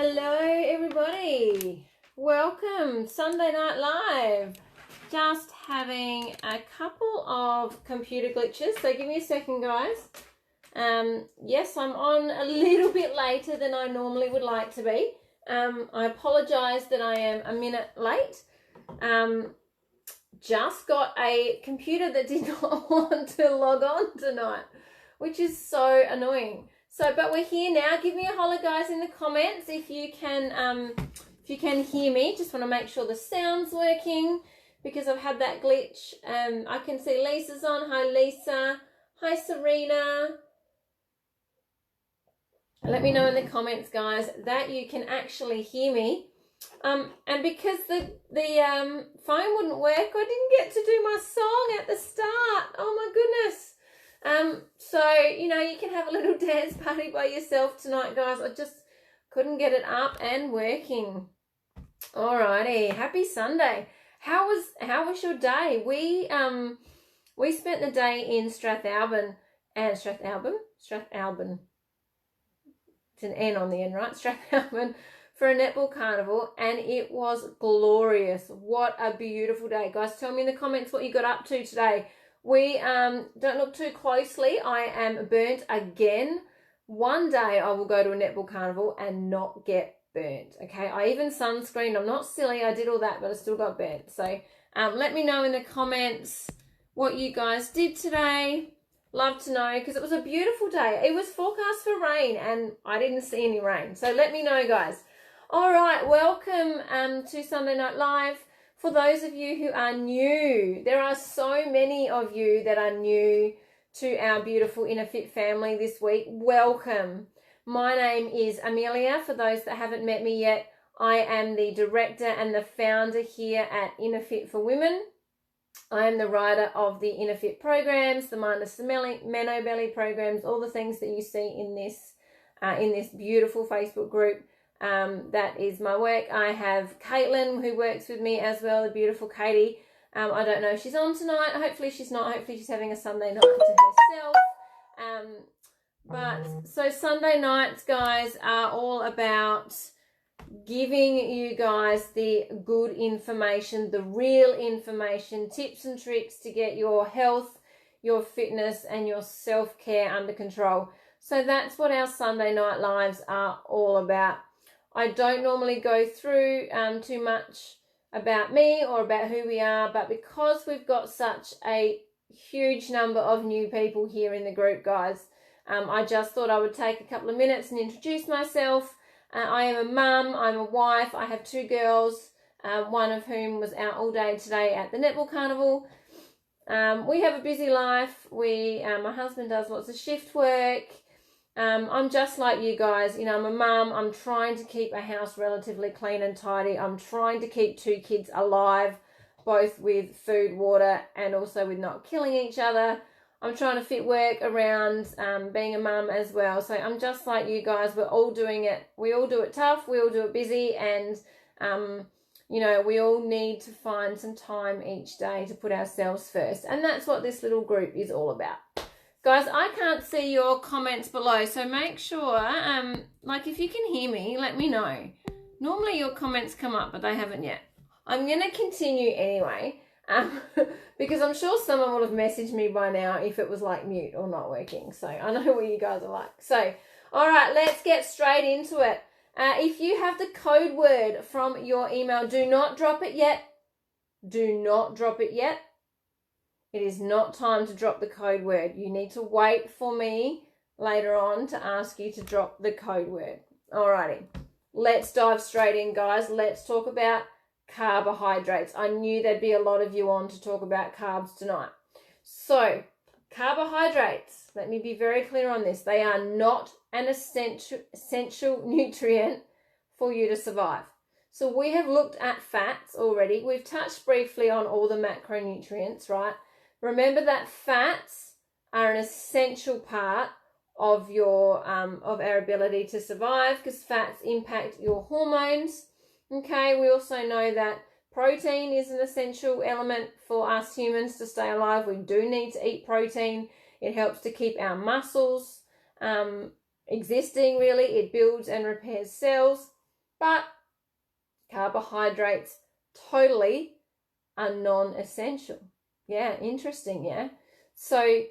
Hello everybody, welcome Sunday Night Live. Just having a couple of computer glitches, so give me a second guys. Yes, I'm on a little bit later than I normally would like to be. I apologise that I am a minute late. Just got a computer that did not want to log on tonight, which is so annoying. But we're here now. Give me a holler, guys, in the comments if you can hear me. Just want to make sure the sound's working because I've had that glitch. I can see Lisa's on. Hi, Lisa. Hi, Serena. Let me know in the comments, guys, that you can actually hear me. And because the phone wouldn't work, I didn't get to do my song at the start. Oh my goodness. So, you know, you can have a little dance party by yourself tonight, guys. I just couldn't get it up and working. Alrighty, happy Sunday. How was your day? We spent the day in Strathalbyn. It's an N on the end, right? Strathalbyn for a netball carnival, and it was glorious. What a beautiful day. Guys, tell me in the comments what you got up to today. We don't look too closely. I am burnt again. One day I will go to a netball carnival and not get burnt. Okay, I even sunscreened. I'm not silly. I did all that, but I still got burnt. So let me know in the comments what you guys did today. Love to know because it was a beautiful day. It was forecast for rain and I didn't see any rain. So let me know, guys. All right, welcome to Sunday Night Live. For those of you who are new, there are so many of you that are new to our beautiful Inner Fit family this week. Welcome. My name is Amelia. For those that haven't met me yet, I am the director and the founder here at Inner Fit for Women. I am the writer of the Inner Fit programs, the Mindless Meno Belly programs, all the things that you see in this beautiful Facebook group. That is my work. I have Caitlin who works with me as well, the beautiful Katie. I don't know if she's on tonight. Hopefully she's not. Hopefully she's having a Sunday night to herself. But so Sunday nights, guys, are all about giving you guys the good information, the real information, tips and tricks to get your health, your fitness and your self-care under control. So that's what our Sunday night lives are all about. I don't normally go through too much about me or about who we are, but because we've got such a huge number of new people here in the group, guys, I just thought I would take a couple of minutes and introduce myself. I am a mum, I'm a wife, I have two girls, one of whom was out all day today at the netball carnival. We have a busy life. My husband does lots of shift work. I'm just like you guys, you know, I'm a mum. I'm trying to keep a house relatively clean and tidy. I'm trying to keep two kids alive, both with food, water, and also with not killing each other. I'm trying to fit work around being a mum as well. So I'm just like you guys. We're all doing it. We all do it tough. We all do it busy. And, you know, we all need to find some time each day to put ourselves first. And that's what this little group is all about. Guys, I can't see your comments below, so make sure, like if you can hear me, let me know. Normally your comments come up, but they haven't yet. I'm going to continue anyway, because I'm sure someone would have messaged me by now if it was like mute or not working. So I know what you guys are like. So, all right, let's get straight into it. If you have the code word from your email, do not drop it yet. Do not drop it yet. It is not time to drop the code word. You need to wait for me later on to ask you to drop the code word. Alrighty, let's dive straight in, guys. Let's talk about carbohydrates. I knew there'd be a lot of you on to talk about carbs tonight. So, carbohydrates, let me be very clear on this. They are not an essential nutrient for you to survive. So we have looked at fats already. We've touched briefly on all the macronutrients, right? Remember that fats are an essential part of your of our ability to survive because fats impact your hormones. Okay, we also know that protein is an essential element for us humans to stay alive. We do need to eat protein. It helps to keep our muscles existing, really. It builds and repairs cells. But carbohydrates totally are non-essential. Yeah, interesting, yeah? So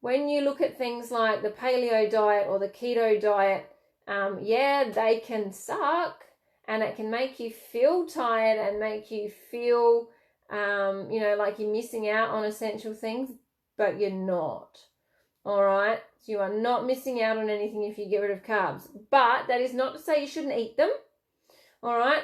when you look at things like the paleo diet or the keto diet, yeah, they can suck and it can make you feel tired and make you feel, like you're missing out on essential things, but you're not. All right? So you are not missing out on anything if you get rid of carbs. But that is not to say you shouldn't eat them. All right?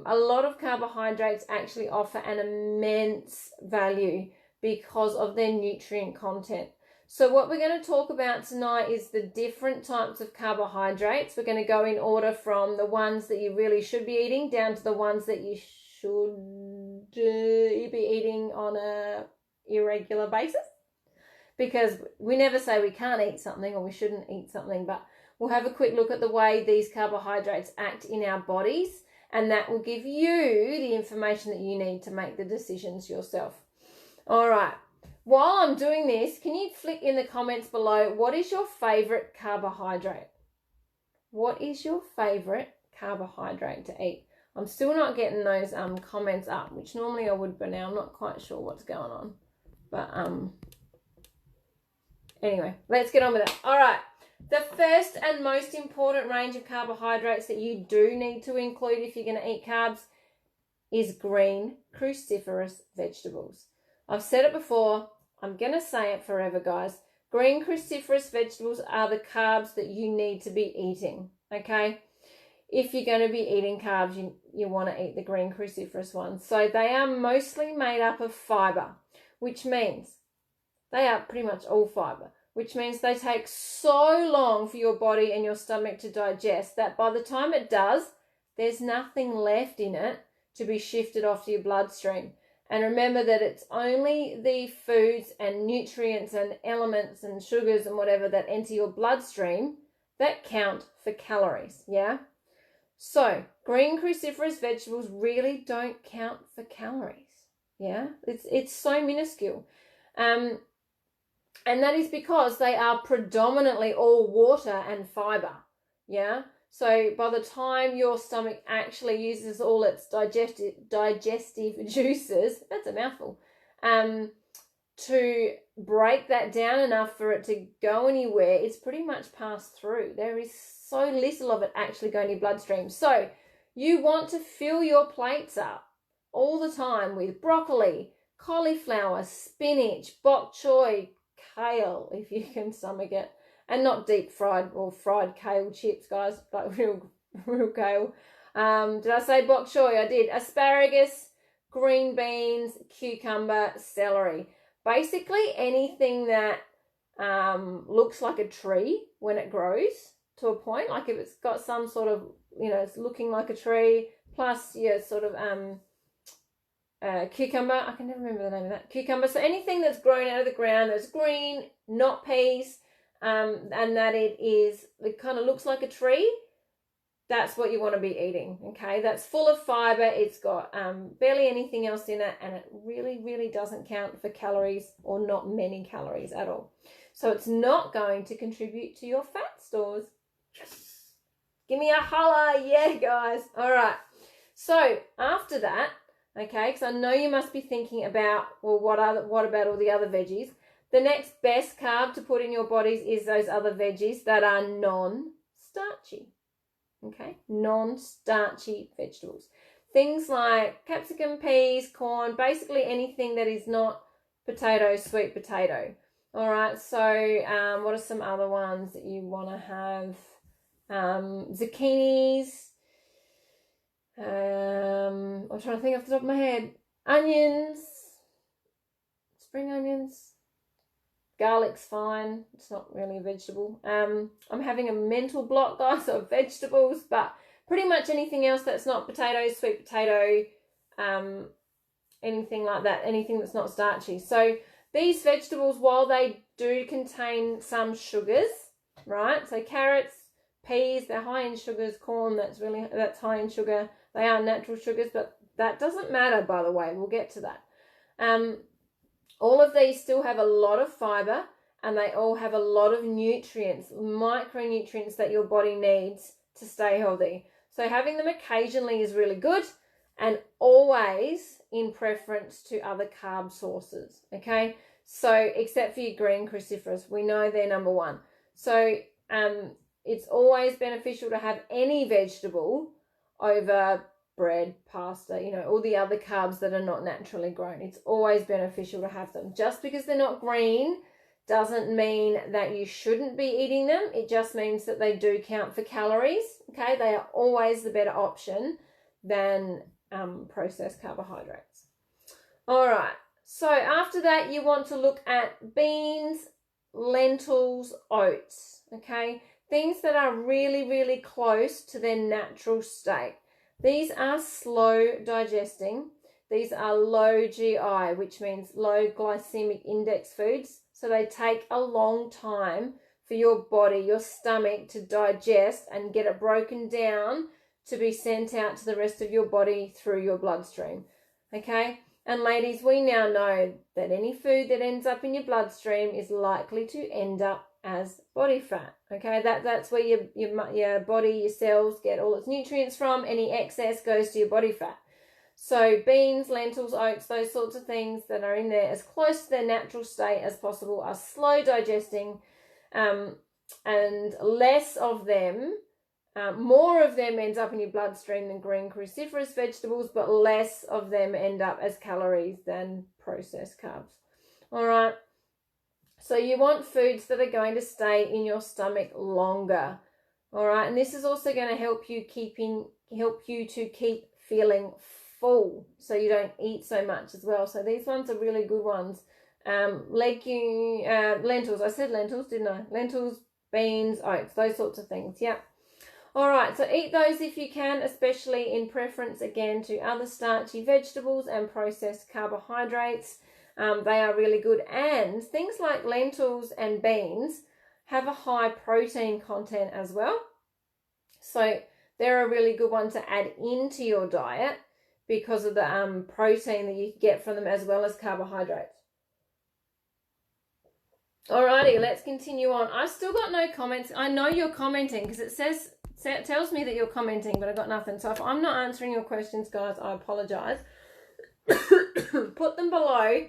A lot of carbohydrates actually offer an immense value because of their nutrient content. So what we're going to talk about tonight is the different types of carbohydrates. We're going to go in order from the ones that you really should be eating down to the ones that you should be eating on a irregular basis. Because we never say we can't eat something or we shouldn't eat something, but we'll have a quick look at the way these carbohydrates act in our bodies, and that will give you the information that you need to make the decisions yourself. All right. While I'm doing this, can you flick in the comments below, what is your favorite carbohydrate? What is your favorite carbohydrate to eat? I'm still not getting those comments up, which normally I would, but now I'm not quite sure what's going on. But anyway, let's get on with it. All right. The first and most important range of carbohydrates that you do need to include if you're going to eat carbs is green cruciferous vegetables. I've said it before. I'm going to say it forever, guys. Green cruciferous vegetables are the carbs that you need to be eating, okay? If you're going to be eating carbs, you want to eat the green cruciferous ones. So they are mostly made up of fiber, which means they are pretty much all fiber, which means they take so long for your body and your stomach to digest that by the time it does, there's nothing left in it to be shifted off to your bloodstream. And remember that it's only the foods and nutrients and elements and sugars and whatever that enter your bloodstream that count for calories, yeah? So green cruciferous vegetables really don't count for calories, yeah? It's so minuscule. And that is because they are predominantly all water and fiber, yeah? So by the time your stomach actually uses all its digestive juices, that's a mouthful, to break that down enough for it to go anywhere, it's pretty much passed through. There is so little of it actually going to your bloodstream. So you want to fill your plates up all the time with broccoli, cauliflower, spinach, bok choy, kale, if you can stomach it. And not deep fried or fried kale chips, guys, like real kale. Did I say bok choy? I did. Asparagus, green beans, cucumber, celery. Basically anything that looks like a tree when it grows to a point. Like if it's got some sort of, it's looking like a tree, plus sort of cucumber. I can never remember the name of that. Cucumber. So anything that's grown out of the ground that's green, not peas, and that it kind of looks like a tree, that's what you want to be eating, okay? That's full of fiber. It's got barely anything else in it, and it really, really doesn't count for calories or not many calories at all. So it's not going to contribute to your fat stores. Yes. Give me a holla. Yeah, guys. All right. So after that, okay, because I know you must be thinking about, well, what about all the other veggies? The next best carb to put in your bodies is those other veggies that are non-starchy, okay? Non-starchy vegetables. Things like capsicum, peas, corn, basically anything that is not potato, sweet potato. All right, so what are some other ones that you want to have? Zucchinis. I'm trying to think off the top of my head. Onions. Spring onions. Garlic's fine. It's not really a vegetable. I'm having a mental block, guys, of vegetables, but pretty much anything else that's not potato, sweet potato, anything like that, anything that's not starchy. So these vegetables, while they do contain some sugars, right? So carrots, peas, they're high in sugars. Corn, that's high in sugar. They are natural sugars, but that doesn't matter, by the way. We'll get to that. All of these still have a lot of fiber, and they all have a lot of nutrients, micronutrients that your body needs to stay healthy. So having them occasionally is really good, and always in preference to other carb sources, okay? So except for your green cruciferous, we know they're number one. So it's always beneficial to have any vegetable over bread, pasta, you know, all the other carbs that are not naturally grown. It's always beneficial to have them. Just because they're not green doesn't mean that you shouldn't be eating them. It just means that they do count for calories, okay? They are always the better option than processed carbohydrates. All right, so after that, you want to look at beans, lentils, oats, okay? Things that are really, really close to their natural state. These are slow digesting. These are low GI, which means low glycemic index foods. So they take a long time for your body, your stomach, to digest and get it broken down to be sent out to the rest of your body through your bloodstream, okay? And ladies, we now know that any food that ends up in your bloodstream is likely to end up as body fat, okay? That's where your body, your cells get all its nutrients from. Any excess goes to your body fat. So beans, lentils, oats, those sorts of things that are in there as close to their natural state as possible are slow digesting, and less of them, more of them ends up in your bloodstream than green cruciferous vegetables, but less of them end up as calories than processed carbs. All right. So you want foods that are going to stay in your stomach longer. All right. And this is also going to help you to keep feeling full, so you don't eat so much as well. So these ones are really good ones. Lentils. I said lentils, didn't I? Lentils, beans, oats, those sorts of things. Yep. All right, so eat those if you can, especially in preference, again, to other starchy vegetables and processed carbohydrates. They are really good. And things like lentils and beans have a high protein content as well. So they're a really good one to add into your diet because of the protein that you get from them, as well as carbohydrates. Alrighty, let's continue on. I've still got no comments. I know you're commenting because it tells me that you're commenting, but I've got nothing. So if I'm not answering your questions, guys, I apologize. Put them below.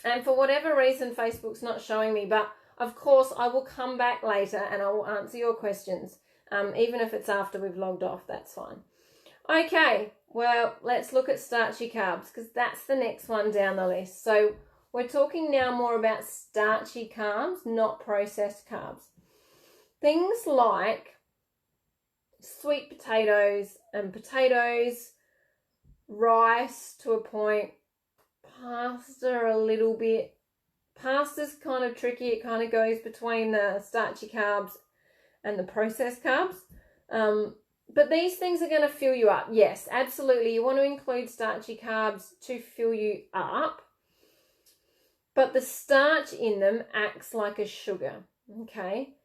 And for whatever reason, Facebook's not showing me. But of course, I will come back later and I will answer your questions. Even if it's after we've logged off, that's fine. Okay, well, let's look at starchy carbs because that's the next one down the list. So we're talking now more about starchy carbs, not processed carbs. Things like sweet potatoes and potatoes, rice to a point, pasta a little bit. Pasta's kind of tricky. It kind of goes between the starchy carbs and the processed carbs. But these things are going to fill you up. Yes, absolutely. You want to include starchy carbs to fill you up. But the starch in them acts like a sugar, okay?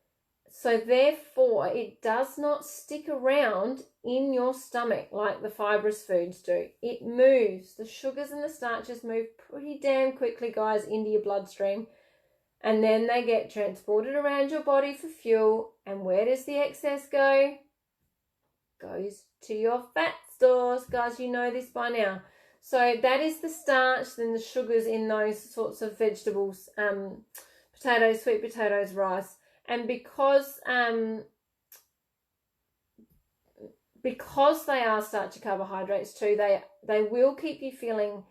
So therefore, it does not stick around in your stomach like the fibrous foods do. It moves. The sugars and the starches move pretty damn quickly, guys, into your bloodstream. And then they get transported around your body for fuel. And where does the excess go? Goes to your fat stores. Guys, you know this by now. So that is the starch, then the sugars in those sorts of vegetables, potatoes, sweet potatoes, rice. And because they are starchy carbohydrates too, they will keep you feeling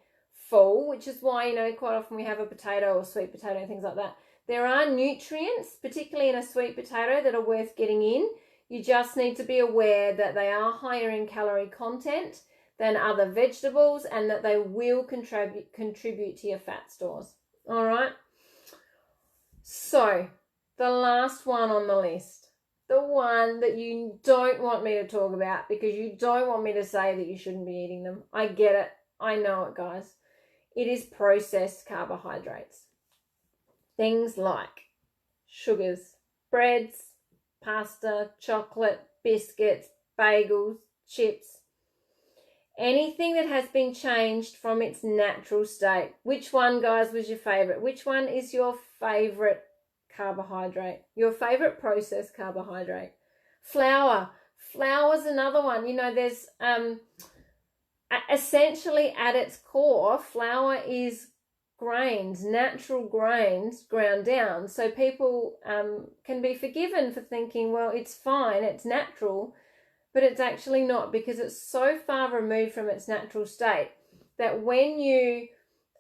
full, which is why, you know, quite often we have a potato or sweet potato and things like that. There are nutrients, particularly in a sweet potato, that are worth getting in. You just need to be aware that they are higher in calorie content than other vegetables and that they will contribute to your fat stores. All right. So the last one on the list, the one that you don't want me to talk about because you don't want me to say that you shouldn't be eating them. I get it. I know it, guys. It is processed carbohydrates. Things like sugars, breads, pasta, chocolate, biscuits, bagels, chips. Anything that has been changed from its natural state. Which one, guys, was your favorite? Which one is your favorite carbohydrate? Your favorite processed carbohydrate? Flour. Flour's another one. You know, there's essentially at its core, flour is grains, natural grains ground down. So people can be forgiven for thinking, well, it's fine, it's natural, but it's actually not, because it's so far removed from its natural state that when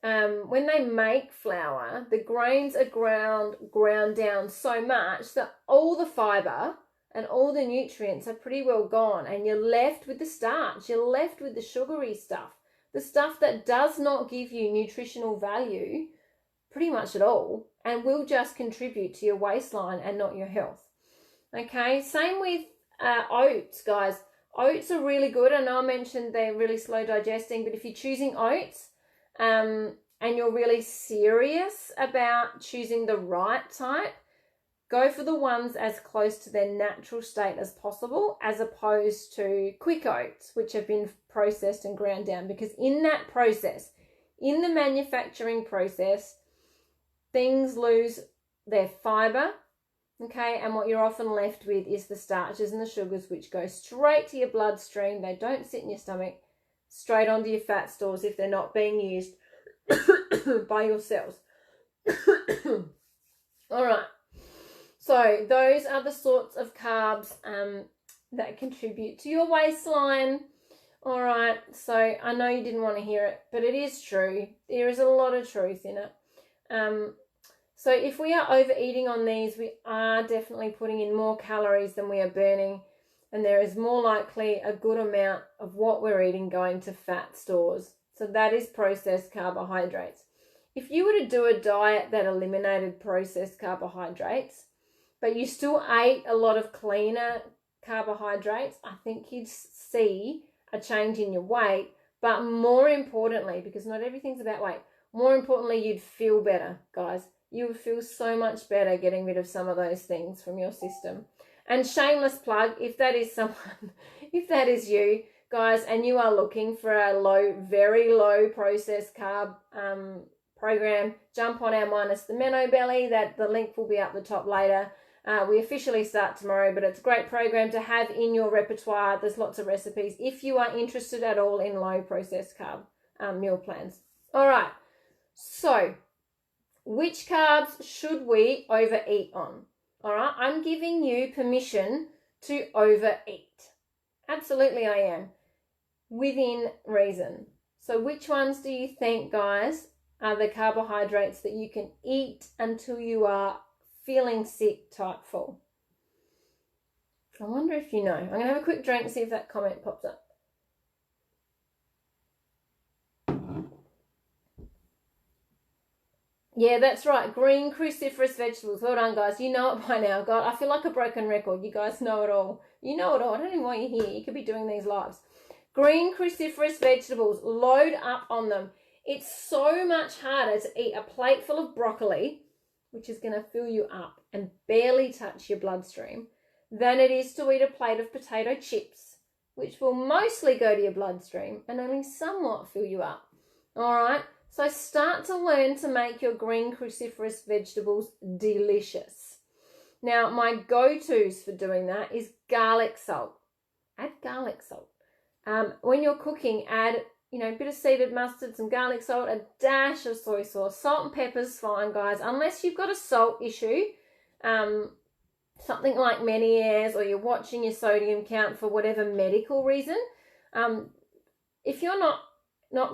they make flour, the grains are ground down so much that all the fiber and all the nutrients are pretty well gone, and you're left with the starch, you're left with the sugary stuff, the stuff that does not give you nutritional value pretty much at all, and will just contribute to your waistline and not your health. Okay, same with oats, guys. Oats are really good. I know I mentioned they're really slow digesting, but if you're choosing oats and you're really serious about choosing the right type, go for the ones as close to their natural state as possible, as opposed to quick oats, which have been processed and ground down. Because in that process, in the manufacturing process, things lose their fiber, okay? And what you're often left with is the starches and the sugars, which go straight to your bloodstream. They don't sit in your stomach, straight onto your fat stores if they're not being used by your cells. All right. So those are the sorts of carbs that contribute to your waistline. All right, so I know you didn't want to hear it, but it is true. There is a lot of truth in it. So if we are overeating on these, we are definitely putting in more calories than we are burning, and there is more likely a good amount of what we're eating going to fat stores. So that is processed carbohydrates. If you were to do a diet that eliminated processed carbohydrates, but you still ate a lot of cleaner carbohydrates, I think you'd see a change in your weight. But more importantly, because not everything's about weight, more importantly, you'd feel better, guys. You would feel so much better getting rid of some of those things from your system. And shameless plug, if that is someone, if that is you, guys, and you are looking for a very low processed carb program, jump on our Minus the Meno Belly. The link will be up the top later. We officially start tomorrow, but it's a great program to have in your repertoire. There's lots of recipes if you are interested at all in low processed carb meal plans. All right, so which carbs should we overeat on? All right, I'm giving you permission to overeat. Absolutely I am, within reason. So which ones do you think, guys, are the carbohydrates that you can eat until you are feeling sick type full? I wonder if you know. I'm going to have a quick drink and see if that comment pops up. Yeah, that's right. Green cruciferous vegetables. Well done, guys. You know it by now. God, I feel like a broken record. You guys know it all. You know it all. I don't even know why you're here. You could be doing these lives. Green cruciferous vegetables. Load up on them. It's so much harder to eat a plate full of broccoli, which is going to fill you up and barely touch your bloodstream, than it is to eat a plate of potato chips, which will mostly go to your bloodstream and only somewhat fill you up. All right? So start to learn to make your green cruciferous vegetables delicious. Now, my go-tos for doing that is garlic salt. Add garlic salt. When you're cooking, add a bit of seeded mustard, some garlic salt, a dash of soy sauce. Salt and pepper's fine, guys, unless you've got a salt issue, something like Meniere's, or you're watching your sodium count for whatever medical reason. If you're not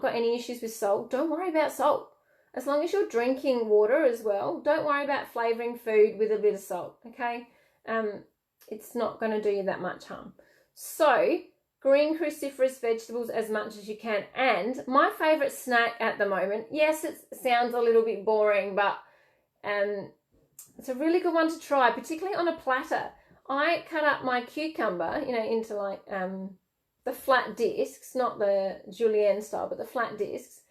got any issues with salt, don't worry about salt. As long as you're drinking water as well, don't worry about flavouring food with a bit of salt, okay? It's not going to do you that much harm. So, green cruciferous vegetables as much as you can. And my favourite snack at the moment, yes, it sounds a little bit boring, but it's a really good one to try, particularly on a platter. I cut up my cucumber, into like the flat discs, not the julienne style, but the flat discs,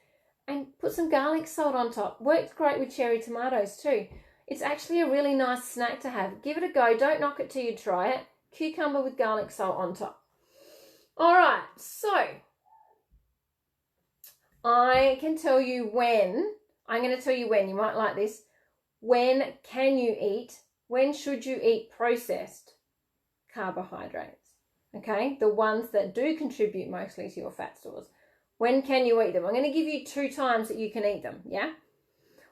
and put some garlic salt on top. Works great with cherry tomatoes too. It's actually a really nice snack to have. Give it a go. Don't knock it till you try it. Cucumber with garlic salt on top. All right, so I can tell you when. I'm going to tell you when. You might like this. When can you eat? When should you eat processed carbohydrates? okay? The ones that do contribute mostly to your fat stores. When can you eat them? I'm going to give you 2 times that you can eat them, yeah?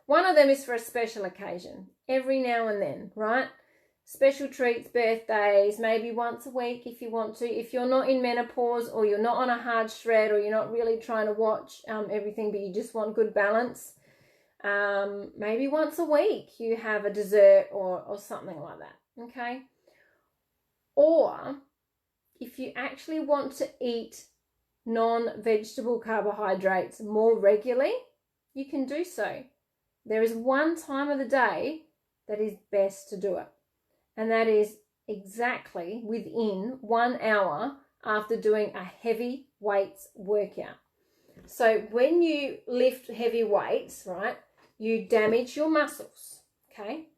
One of them is for a special occasion, every now and then, right? Special treats, birthdays, maybe once a week if you want to. If you're not in menopause or you're not on a hard shred or you're not really trying to watch everything, but you just want good balance, maybe once a week you have a dessert or something like that, okay? Or if you actually want to eat non-vegetable carbohydrates more regularly, you can do so. There is one time of the day that is best to do it, and that is exactly within 1 hour after doing a heavy weights workout. So when you lift heavy weights, right, you damage your muscles, okay?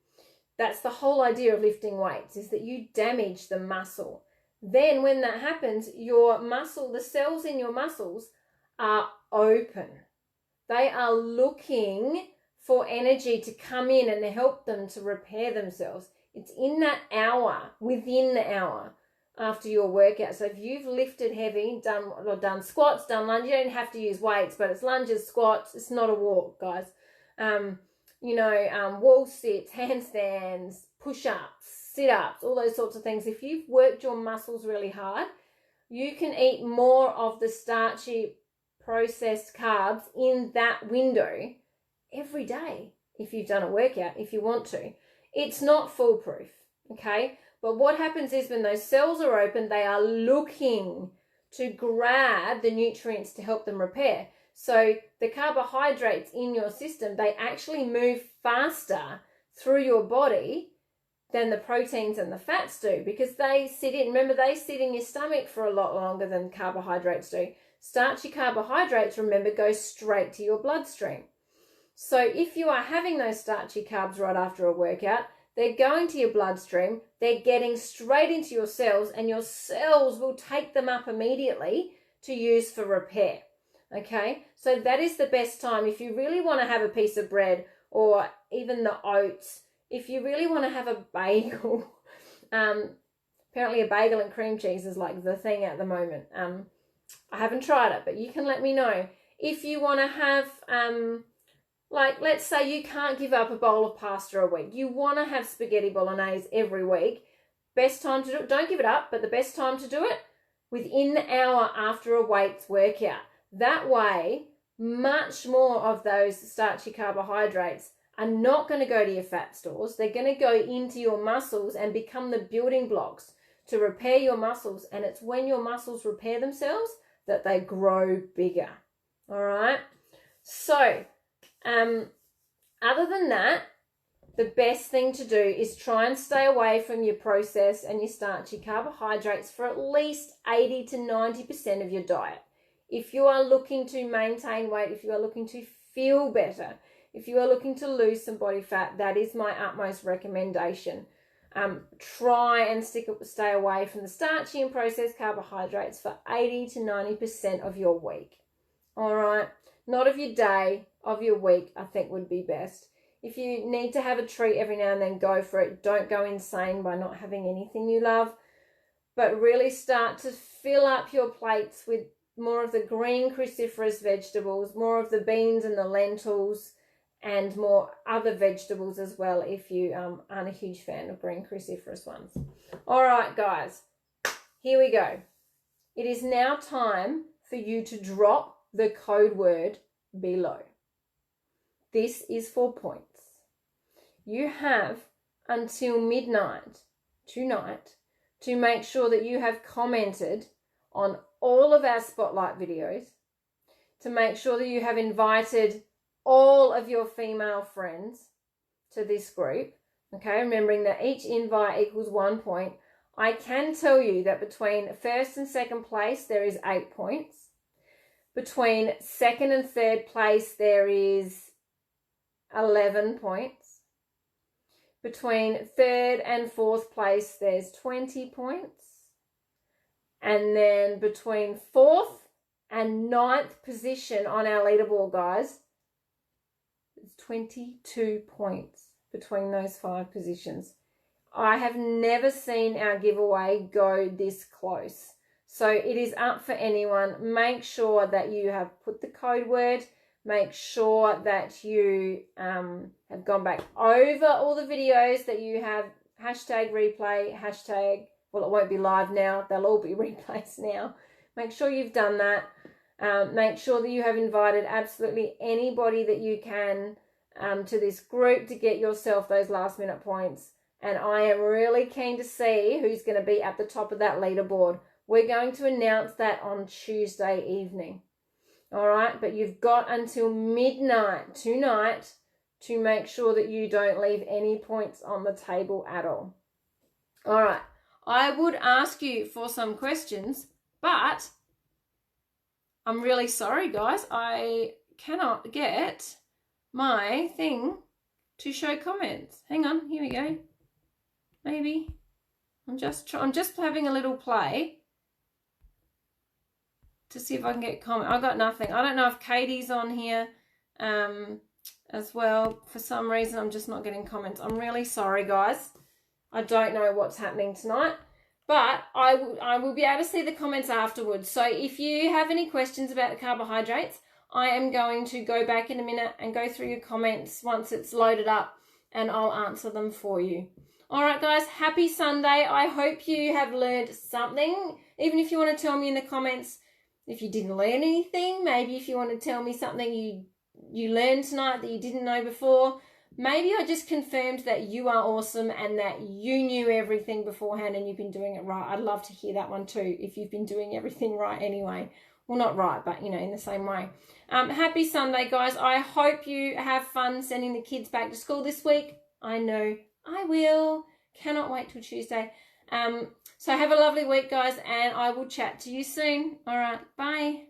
That's the whole idea of lifting weights, is that you damage the muscle. Then when that happens, your muscle, the cells in your muscles are open. They are looking for energy to come in and help them to repair themselves. It's in that hour, within the hour after your workout. So if you've lifted heavy, done squats, done lunges, you don't have to use weights, but it's lunges, squats, it's not a walk, guys. Wall sits, handstands, push-ups, sit-ups, all those sorts of things. If you've worked your muscles really hard, you can eat more of the starchy processed carbs in that window every day if you've done a workout, if you want to. It's not foolproof, okay? But what happens is when those cells are open, they are looking to grab the nutrients to help them repair. So the carbohydrates in your system, they actually move faster through your body than the proteins and the fats do, because they sit in your stomach for a lot longer than carbohydrates do. Starchy carbohydrates, remember, go straight to your bloodstream. So if you are having those starchy carbs right after a workout, they're going to your bloodstream, they're getting straight into your cells, and your cells will take them up immediately to use for repair. Okay, so that is the best time. If you really want to have a piece of bread or even the oats, if you really want to have a bagel, apparently a bagel and cream cheese is like the thing at the moment. I haven't tried it, but you can let me know. If you want to have, let's say you can't give up a bowl of pasta a week. You want to have spaghetti bolognese every week. Best time to do it, don't give it up, but the best time to do it, within the hour after a weights workout. That way, much more of those starchy carbohydrates are not going to go to your fat stores. They're going to go into your muscles and become the building blocks to repair your muscles. And it's when your muscles repair themselves that they grow bigger. All right? So, other than that, the best thing to do is try and stay away from your processed and your starchy carbohydrates for at least 80 to 90% of your diet. If you are looking to maintain weight, if you are looking to feel better, if you are looking to lose some body fat, that is my utmost recommendation. Try and stay away from the starchy and processed carbohydrates for 80 to 90% of your week. All right? Not of your day, of your week, I think would be best. If you need to have a treat every now and then, go for it. Don't go insane by not having anything you love, but really start to fill up your plates with more of the green cruciferous vegetables, more of the beans and the lentils, and more other vegetables as well if you aren't a huge fan of green cruciferous ones. All right, guys, here we go. It is now time for you to drop the code word below. This is for points. You have until midnight tonight to make sure that you have commented on all of our spotlight videos, to make sure that you have invited all of your female friends to this group. Okay, remembering that each invite equals 1 point. I can tell you that between first and second place, there is 8 points. Between second and third place, there is 11 points. Between third and fourth place, there's 20 points. And then between fourth and ninth position on our leaderboard, guys, there's 22 points between those 5 positions. I have never seen our giveaway go this close. So it is up for anyone. Make sure that you have put the code word. Make sure that you have gone back over all the videos, that you have hashtag replay, hashtag, well, it won't be live now. They'll all be replays now. Make sure you've done that. Make sure that you have invited absolutely anybody that you can to this group to get yourself those last minute points. And I am really keen to see who's going to be at the top of that leaderboard. We're going to announce that on Tuesday evening. All right, but you've got until midnight tonight to make sure that you don't leave any points on the table at all. All right, I would ask you for some questions, but I'm really sorry, guys. I cannot get my thing to show comments. Hang on, here we go. Maybe I'm just having a little play to see if I can get comment. I got nothing. I don't know if Katie's on here as well. For some reason, I'm just not getting comments. I'm really sorry, guys. I don't know what's happening tonight, but I will be able to see the comments afterwards. So if you have any questions about the carbohydrates, I am going to go back in a minute and go through your comments once it's loaded up, and I'll answer them for you. All right, guys, happy Sunday. I hope you have learned something. Even if you want to tell me in the comments if you didn't learn anything, maybe if you want to tell me something you learned tonight that you didn't know before. Maybe I just confirmed that you are awesome and that you knew everything beforehand and you've been doing it right. I'd love to hear that one too, if you've been doing everything right anyway. Well, not right, but, you know, in the same way. Happy Sunday, guys. I hope you have fun sending the kids back to school this week. I know I will. Cannot wait till Tuesday. So have a lovely week, guys, and I will chat to you soon. All right, bye.